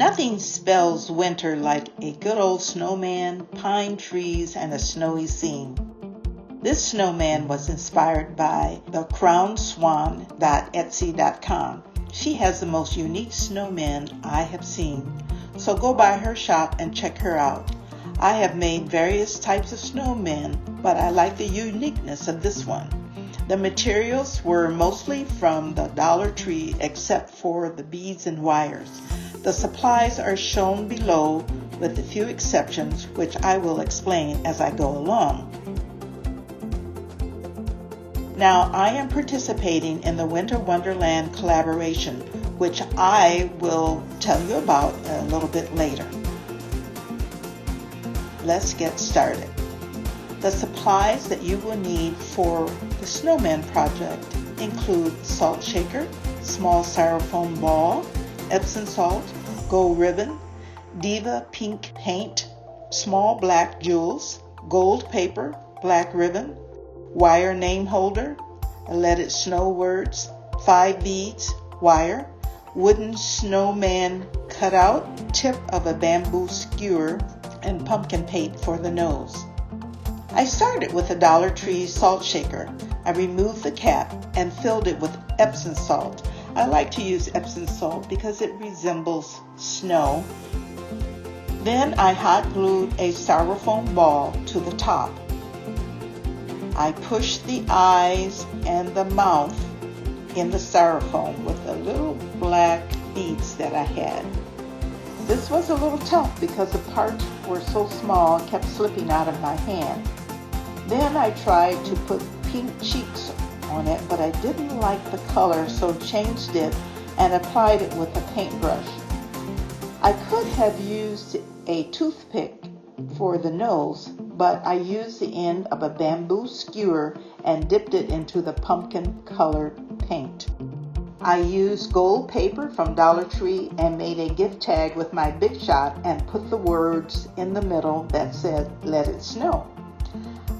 Nothing spells winter like a good old snowman, pine trees, and a snowy scene. This snowman was inspired by the crownswan.etsy.com. She has the most unique snowmen I have seen, so go by her shop and check her out. I have made various types of snowmen, but I like the uniqueness of this one. The materials were mostly from the Dollar Tree except for the beads and wires. The supplies are shown below with a few exceptions, which I will explain as I go along. Now, I am participating in the Winter Wonderland collaboration, which I will tell you about a little bit later. Let's get started. The supplies that you will need for the snowman project include salt shaker, small styrofoam ball, Epsom salt, gold ribbon, Diva pink paint, small black jewels, gold paper, black ribbon, wire name holder, Let It Snow words, 5 beads, wire, wooden snowman cutout, tip of a bamboo skewer, and pumpkin paint for the nose. I started with a Dollar Tree salt shaker. I removed the cap and filled it with Epsom salt. I like to use Epsom salt because it resembles snow. Then I hot glued a styrofoam ball to the top. I pushed the eyes and the mouth in the styrofoam with the little black beads that I had. This was a little tough because the parts were so small and kept slipping out of my hand. Then I tried to put pink cheeks on it, but I didn't like the color, so changed it and applied it with a paintbrush. I could have used a toothpick for the nose, but I used the end of a bamboo skewer and dipped it into the pumpkin colored paint. I used gold paper from Dollar Tree and made a gift tag with my Big Shot and put the words in the middle that said, "Let It Snow."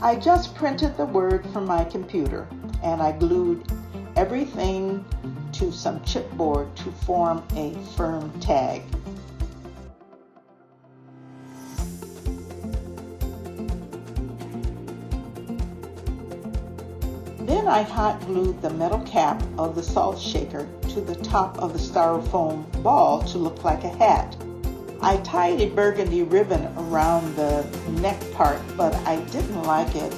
I just printed the word from my computer and I glued everything to some chipboard to form a firm tag. Then I hot glued the metal cap of the salt shaker to the top of the styrofoam ball to look like a hat. I tied a burgundy ribbon around the neck part, but I didn't like it.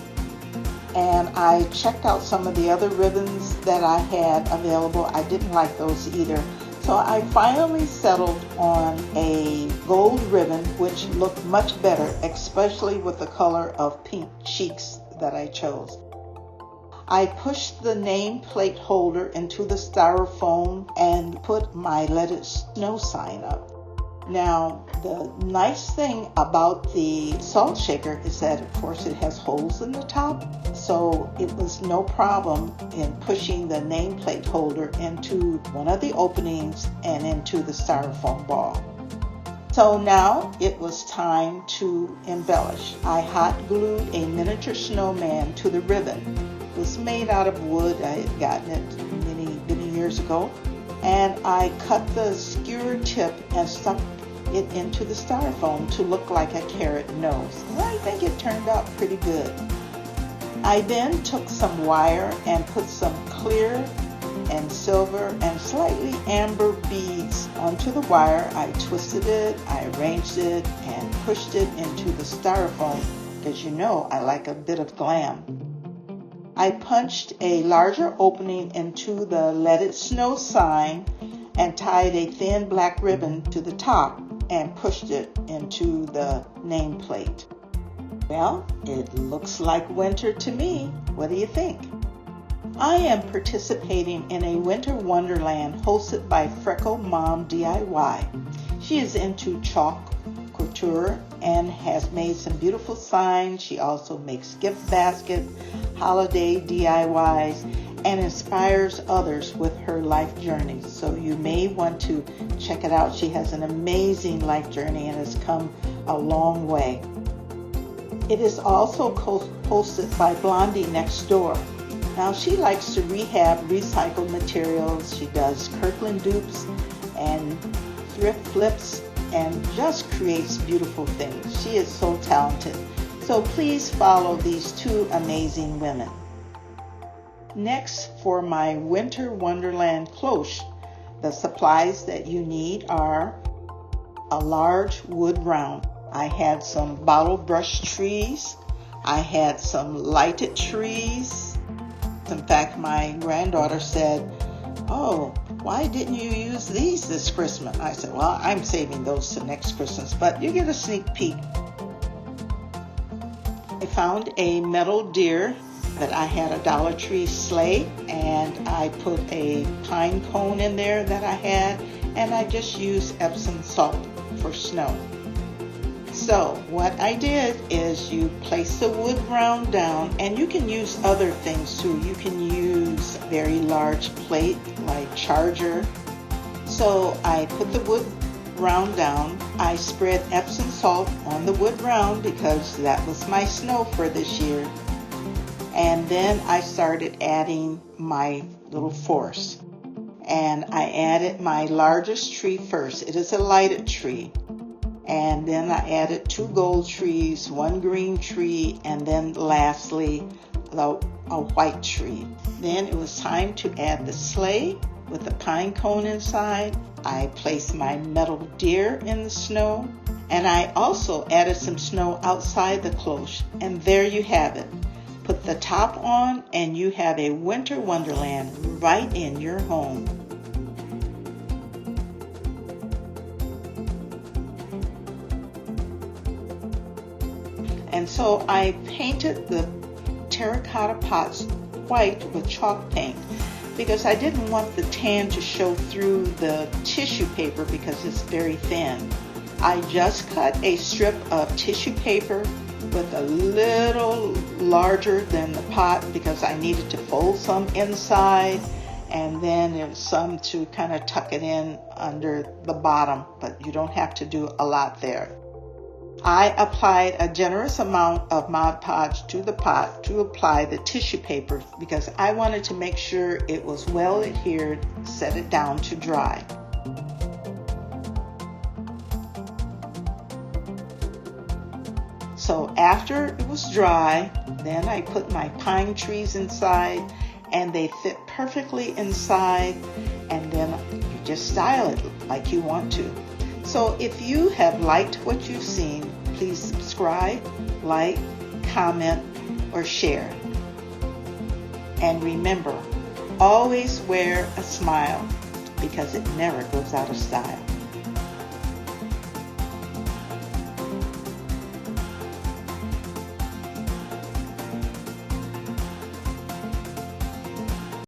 And I checked out some of the other ribbons that I had available. I didn't like those either. So I finally settled on a gold ribbon, which looked much better, especially with the color of pink cheeks that I chose. I pushed the nameplate holder into the styrofoam and put my Let It Snow sign up. Now, the nice thing about the salt shaker is that, of course, it has holes in the top, so it was no problem in pushing the nameplate holder into one of the openings and into the styrofoam ball. So now it was time to embellish. I hot glued a miniature snowman to the ribbon. It was made out of wood. I had gotten it many years ago. And I cut the skewer tip and stuck it into the styrofoam to look like a carrot nose. And I think it turned out pretty good. I then took some wire and put some clear and silver and slightly amber beads onto the wire. I twisted it, I arranged it, and pushed it into the styrofoam because you know I like a bit of glam. I punched a larger opening into the Let It Snow sign and tied a thin black ribbon to the top and pushed it into the nameplate. Well, it looks like winter to me. What do you think? I am participating in a Winter Wonderland hosted by Freckle Mom DIY. She is into chalk couture and has made some beautiful signs. She also makes gift baskets, holiday DIYs, and inspires others with her life journey. So you may want to check it out. She has an amazing life journey and has come a long way. It is also hosted by Blondie next door. Now she likes to rehab recycled materials. She does Kirkland dupes and thrift flips and just creates beautiful things. She is so talented. So please follow these two amazing women. Next, for my Winter Wonderland cloche, the supplies that you need are a large wood round. I had some bottle brush trees. I had some lighted trees. In fact, my granddaughter said, "Oh, why didn't you use these this Christmas?" I said, "Well, I'm saving those to next Christmas," but you get a sneak peek. I found a metal deer that I had a Dollar Tree sleigh, and I put a pine cone in there that I had, and I just used Epsom salt for snow. So what I did is you place the wood round down, and you can use other things too. You can use a very large plate like charger. So I put the wood round down. I spread Epsom salt on the wood round because that was my snow for this year. And then I started adding my little force. And I added my largest tree first. It is a lighted tree. And then I added 2 gold trees, 1 green tree, and then lastly a white tree. Then it was time to add the sleigh with the pine cone inside. I placed my metal deer in the snow, and I also added some snow outside the cloche. And there you have it. Put the top on and you have a winter wonderland right in your home. And so I painted the terracotta pots white with chalk paint because I didn't want the tan to show through the tissue paper because it's very thin. I just cut a strip of tissue paper with a little larger than the pot because I needed to fold some inside, and then there's some to kind of tuck it in under the bottom, but you don't have to do a lot there. I applied a generous amount of Mod Podge to the pot to apply the tissue paper because I wanted to make sure it was well adhered, set it down to dry. So after it was dry, then I put my pine trees inside, and they fit perfectly inside, and then you just style it like you want to. So if you have liked what you've seen, please subscribe, like, comment, or share. And remember, always wear a smile because it never goes out of style.